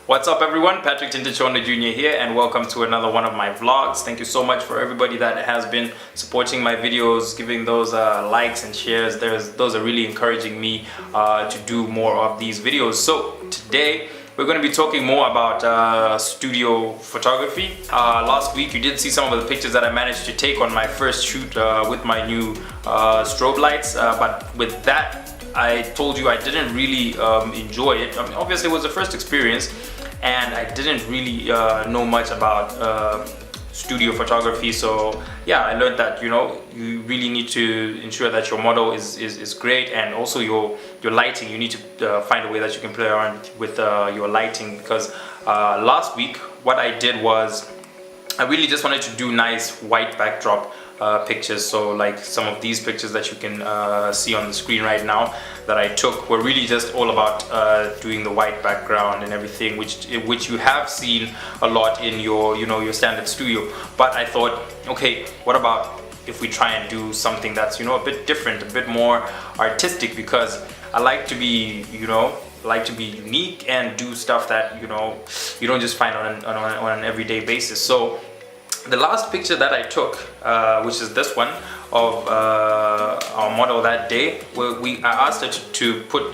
What's up everyone, Patrick Tintichonda Jr. here and welcome to another one of my vlogs. Thank you so much for everybody that has been supporting my videos, giving those likes and shares. Those are really encouraging me to do more of these videos. So today we're going to be talking more about studio photography. Last week you did see some of the pictures that I managed to take on my first shoot with my new strobe lights, but with that I told you I didn't really enjoy it. I mean, obviously it was the first experience and I didn't really know much about studio photography, so yeah, I learned that you really need to ensure that your model is great, and also your lighting. You need to find a way that you can play around with your lighting, because last week what I did was I really just wanted to do nice white backdrop pictures. So like some of these pictures that you can see on the screen right now that I took were really just all about doing the white background and everything, which you have seen a lot in your your standard studio. But I thought, okay, what about if we try and do something that's a bit different, a bit more artistic, because I like to be unique and do stuff that you don't just find on an everyday basis. So the last picture that I took, which is this one of our model that day, where I asked her to put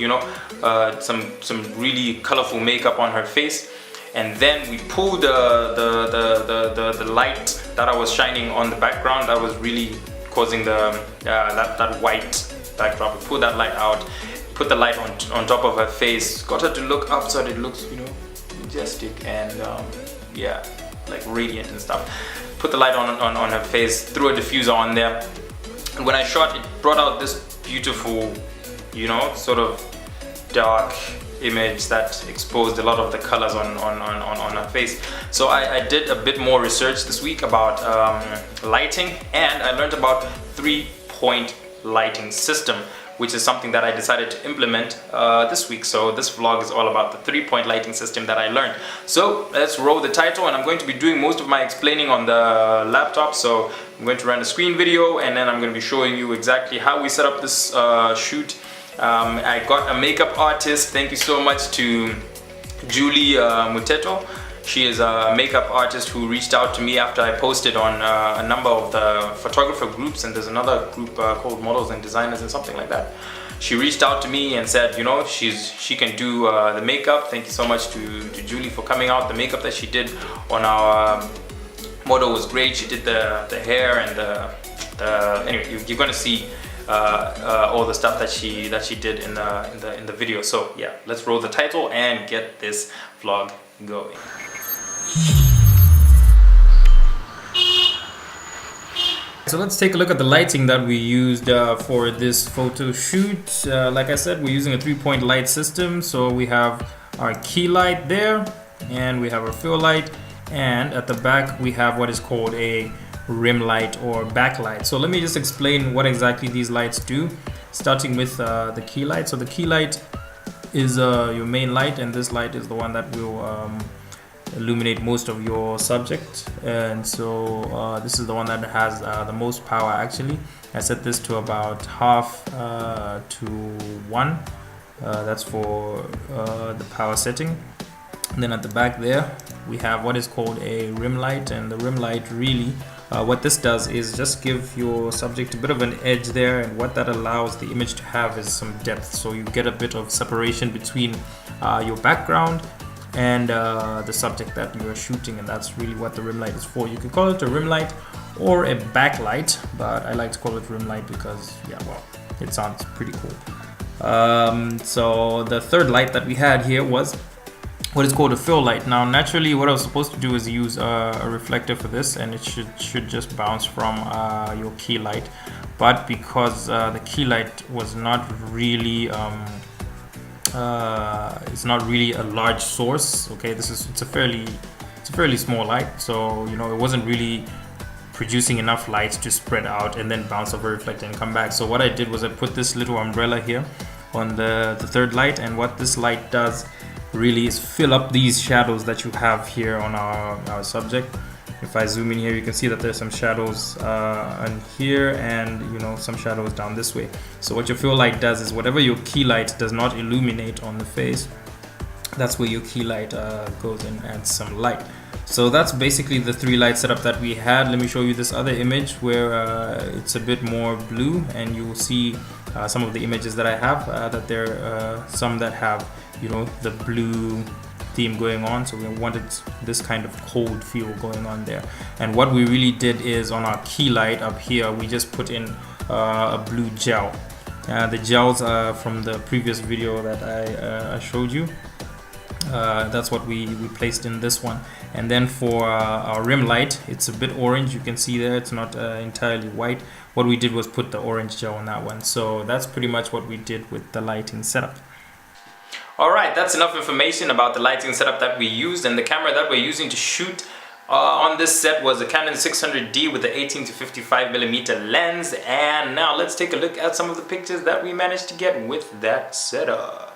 some really colorful makeup on her face, and then we pulled the light that I was shining on the background that was really causing that white backdrop. We pulled that light out, put the light on top of her face, got her to look up so that it looks majestic and yeah, like radiant and stuff. Put the light on her face, threw a diffuser on there, and when I shot, it brought out this beautiful sort of dark image that exposed a lot of the colors on her face. So I did a bit more research this week about lighting, and I learned about 3-point lighting system, which is something that I decided to implement this week. So this vlog is all about the 3-point lighting system that I learned. So let's roll the title, and I'm going to be doing most of my explaining on the laptop. So I'm going to run a screen video, and then I'm going to be showing you exactly how we set up this shoot. I got a makeup artist. Thank you so much to Julie Muteto. She is a makeup artist who reached out to me after I posted on a number of the photographer groups, and there's another group called Models and Designers and something like that. She reached out to me and said, she can do the makeup. Thank you so much to Julie for coming out. The makeup that she did on our model was great. She did the hair and anyway, you're gonna see all the stuff that she did in the video. So yeah, let's roll the title and get this vlog going. So let's take a look at the lighting that we used for this photo shoot. Like I said, we're using a 3-point light system. So we have our key light there, and we have our fill light, and at the back we have what is called a rim light or backlight. So let me just explain what exactly these lights do, starting with the key light. So the key light is your main light, and this light is the one that will illuminate most of your subject, and so this is the one that has the most power. Actually, I set this to about half to 1. That's for the power setting. And then at the back there we have what is called a rim light, and the rim light really what this does is just give your subject a bit of an edge there, and what that allows the image to have is some depth. So you get a bit of separation between your background and the subject that you are shooting, and that's really what the rim light is for. You can call it a rim light or a backlight, but I like to call it rim light because yeah, well, it sounds pretty cool. So the third light that we had here was what is called a fill light. Now naturally what I was supposed to do is use a reflector for this, and it should just bounce from your key light, but because the key light was not really it's not really a large source. Okay, it's a fairly small light, so it wasn't really producing enough light to spread out and then bounce off a reflector and come back. So what I did was I put this little umbrella here on the third light, and what this light does really is fill up these shadows that you have here on our subject. If I zoom in here, you can see that there's some shadows on here, and some shadows down this way. So what your fill light does is whatever your key light does not illuminate on the face, that's where your key light goes and adds some light. So that's basically the 3 light setup that we had. Let me show you this other image where it's a bit more blue, and you will see some of the images that I have that there are some that have, you know, the blue theme going on. So we wanted this kind of cold feel going on there. And what we really did is on our key light up here, we just put in a blue gel. The gels from the previous video that I showed you. That's what we placed in this one. And then for our rim light, it's a bit orange. You can see there, it's not entirely white. What we did was put the orange gel on that one. So that's pretty much what we did with the lighting setup. Alright, that's enough information about the lighting setup that we used, and the camera that we're using to shoot on this set was a Canon 600D with the 18 to 55mm lens. And now let's take a look at some of the pictures that we managed to get with that setup.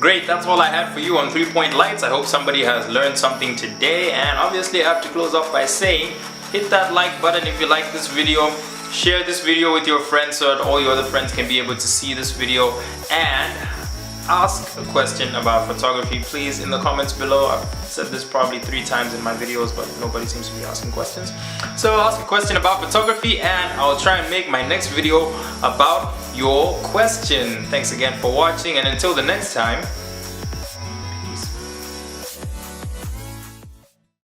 Great, that's all I had for you on 3-point lights. I hope somebody has learned something today, and obviously I have to close off by saying hit that like button if you like this video, share this video with your friends so that all your other friends can be able to see this video, and ask a question about photography please in the comments below. I've said this probably 3 times in my videos, but nobody seems to be asking questions. So ask a question about photography and I'll try and make my next video about your question. Thanks again for watching, and until the next time,